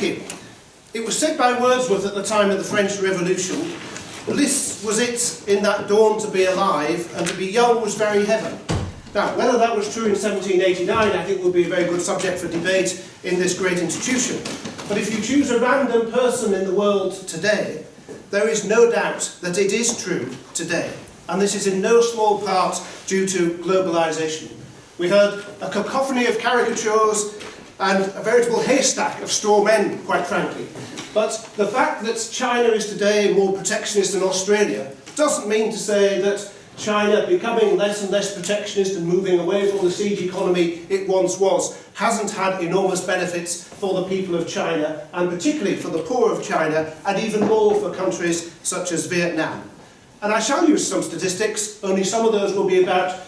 you. It was said by Wordsworth at the time of the French Revolution, bliss was it in that dawn to be alive, and to be young was very heaven. Now, whether that was true in 1789, I think would be a very good subject for debate in this great institution. But if you choose a random person in the world today, there is no doubt that it is true today. And this is in no small part due to globalisation. We heard a cacophony of caricatures and a veritable haystack of straw men, quite frankly. But the fact that China is today more protectionist than Australia doesn't mean to say that China becoming less and less protectionist and moving away from the siege economy it once was hasn't had enormous benefits for the people of China, and particularly for the poor of China, and even more for countries such as Vietnam. And I shall use some statistics, only some of those will be about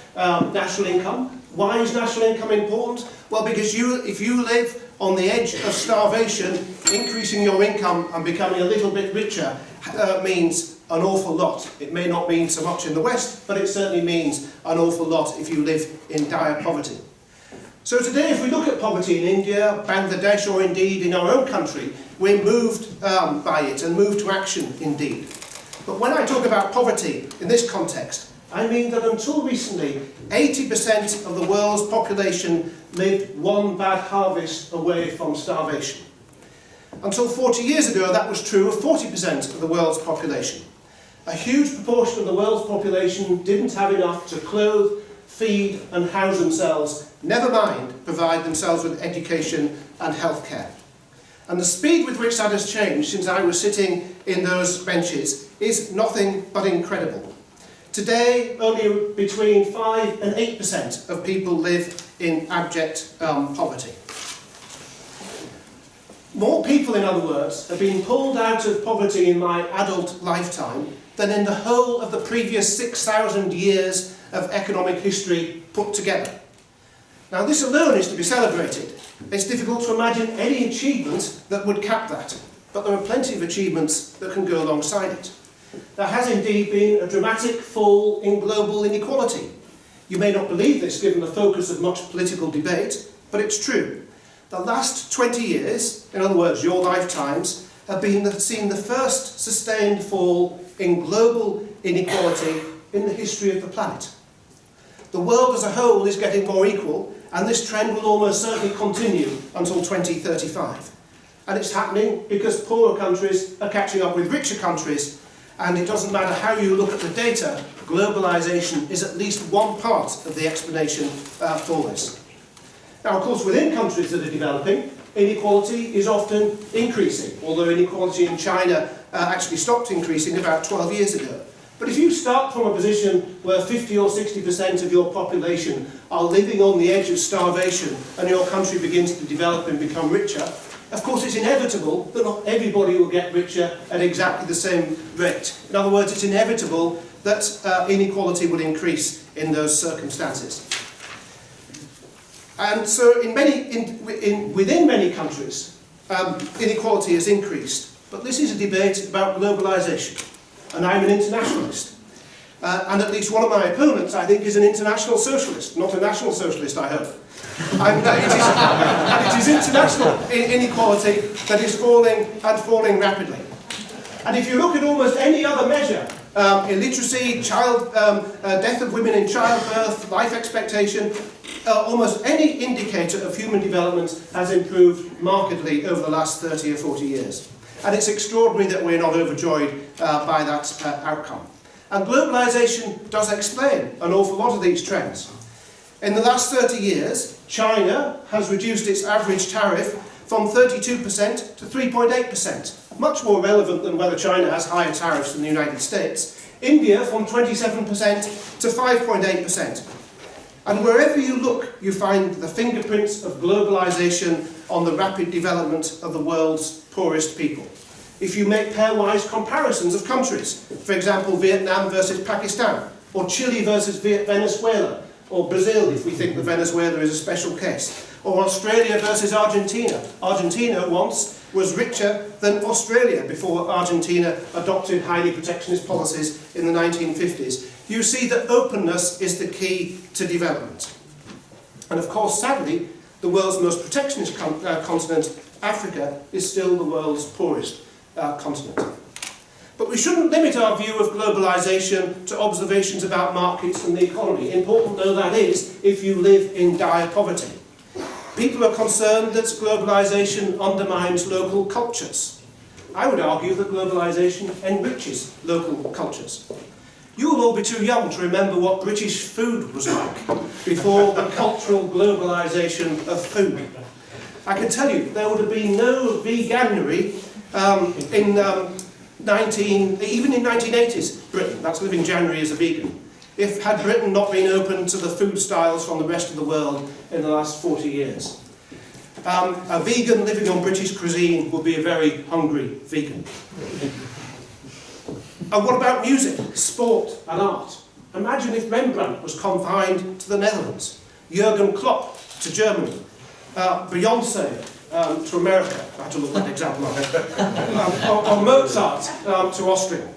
national income. Why is national income important? Well, because if you live on the edge of starvation, increasing your income and becoming a little bit richer means an awful lot. It may not mean so much in the West, but it certainly means an awful lot if you live in dire poverty. So today, if we look at poverty in India, Bangladesh, or indeed in our own country, we're moved by it and moved to action indeed. But when I talk about poverty in this context, I mean that until recently, 80% of the world's population lived one bad harvest away from starvation. Until 40 years ago, that was true of 40% of the world's population. A huge proportion of the world's population didn't have enough to clothe, feed and house themselves, never mind provide themselves with education and healthcare. And the speed with which that has changed since I was sitting in those benches is nothing but incredible. Today, only between 5 and 8% of people live in abject poverty. More people, in other words, have been pulled out of poverty in my adult lifetime than in the whole of the previous 6,000 years of economic history put together. Now, this alone is to be celebrated. It's difficult to imagine any achievement that would cap that, but there are plenty of achievements that can go alongside it. There has indeed been a dramatic fall in global inequality. You may not believe this given the focus of much political debate, but it's true. The last 20 years, in other words, your lifetimes, have seen the first sustained fall in global inequality in the history of the planet. The world as a whole is getting more equal, and this trend will almost certainly continue until 2035. And it's happening because poorer countries are catching up with richer countries, and it doesn't matter how you look at the data, globalisation is at least one part of the explanation for this. Now, of course, within countries that are developing, inequality is often increasing, although inequality in China actually stopped increasing about 12 years ago. But if you start from a position where 50 or 60% of your population are living on the edge of starvation and your country begins to develop and become richer, of course it's inevitable that not everybody will get richer at exactly the same rate. In other words, it's inevitable that inequality will increase in those circumstances. And so within many countries, inequality has increased. But this is a debate about globalisation. And I'm an internationalist. And at least one of my opponents, I think, is an international socialist, not a national socialist, I hope. And it is international inequality that is falling and falling rapidly. And if you look at almost any other measure, illiteracy, death of women in childbirth, life expectation, almost any indicator of human development has improved markedly over the last 30 or 40 years. And it's extraordinary that we're not overjoyed by that outcome. And globalisation does explain an awful lot of these trends. In the last 30 years, China has reduced its average tariff from 32% to 3.8%, much more relevant than whether China has higher tariffs than the United States. India from 27% to 5.8%. And wherever you look, you find the fingerprints of globalisation on the rapid development of the world's poorest people. If you make pairwise comparisons of countries, for example, Vietnam versus Pakistan, or Chile versus Venezuela, or Brazil, if we think that Venezuela is a special case, or Australia versus Argentina. Argentina once was richer than Australia before Argentina adopted highly protectionist policies in the 1950s. You see that openness is the key to development. And of course, sadly, the world's most protectionist continent, Africa, is still the world's poorest continent. But we shouldn't limit our view of globalisation to observations about markets and the economy, important though that is if you live in dire poverty. People are concerned that globalisation undermines local cultures. I would argue that globalisation enriches local cultures. You will all be too young to remember what British food was like before the cultural globalisation of food. I can tell you there would have been no veganuary even in 1980s Britain. That's living January as a vegan. Had Britain not been open to the food styles from the rest of the world in the last 40 years. A vegan living on British cuisine would be a very hungry vegan. And what about music, sport and art? Imagine if Rembrandt was confined to the Netherlands, Jürgen Klopp to Germany, Beyonce to America, I had to look that example up, or Mozart to Austria.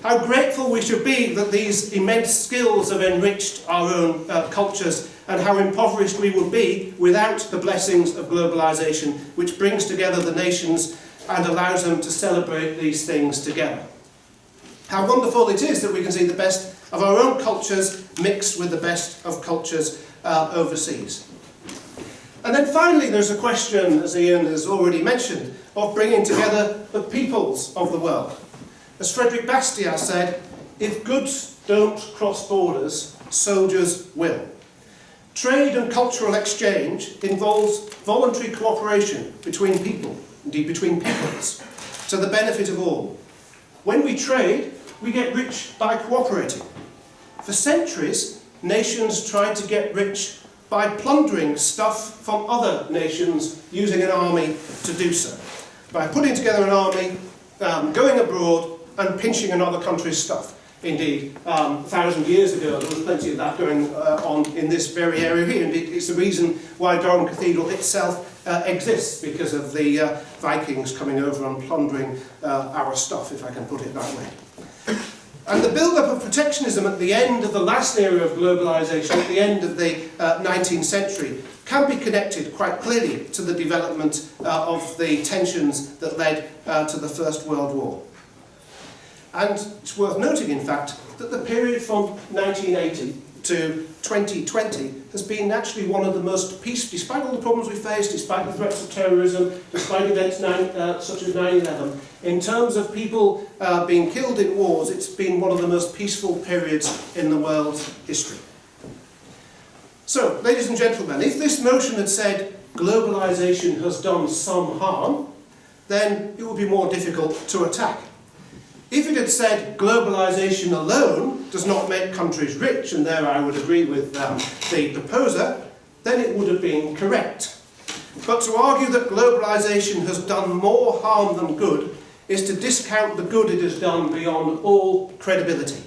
How grateful we should be that these immense skills have enriched our own cultures, and how impoverished we would be without the blessings of globalisation, which brings together the nations and allows them to celebrate these things together. How wonderful it is that we can see the best of our own cultures mixed with the best of cultures overseas. And then finally there's a question, as Ian has already mentioned, of bringing together the peoples of the world. As Frederick Bastiat said, if goods don't cross borders, soldiers will. Trade and cultural exchange involves voluntary cooperation between people, indeed between peoples, to the benefit of all. When we trade, we get rich by cooperating. For centuries, nations tried to get rich by plundering stuff from other nations using an army to do so. By putting together an army, going abroad and pinching another country's stuff. Indeed, 1,000 years ago there was plenty of that going on in this very area here. Indeed, it's the reason why Durham Cathedral itself exists, because of the Vikings coming over and plundering our stuff, if I can put it that way. And the build-up of protectionism at the end of the last era of globalisation, at the end of the 19th century, can be connected quite clearly to the development of the tensions that led to the First World War. And it's worth noting, in fact, that the period from 1980 to 2020 has been actually one of the most peaceful, despite all the problems we face, despite the threats of terrorism, despite events such as 9/11, in terms of people being killed in wars, it's been one of the most peaceful periods in the world's history. So, ladies and gentlemen, if this motion had said globalisation has done some harm, then it would be more difficult to attack. If it had said globalisation alone does not make countries rich, and there I would agree with the proposer, then it would have been correct. But to argue that globalisation has done more harm than good is to discount the good it has done beyond all credibility.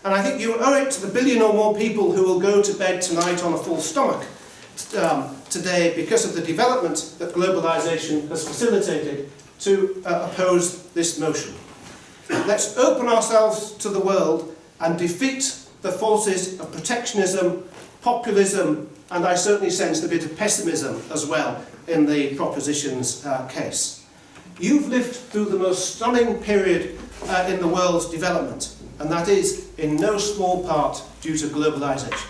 And I think you owe it to the billion or more people who will go to bed tonight on a full stomach today, because of the development that globalisation has facilitated, to oppose this motion. Let's open ourselves to the world and defeat the forces of protectionism, populism, and I certainly sensed a bit of pessimism as well in the proposition's case. You've lived through the most stunning period in the world's development, and that is in no small part due to globalisation.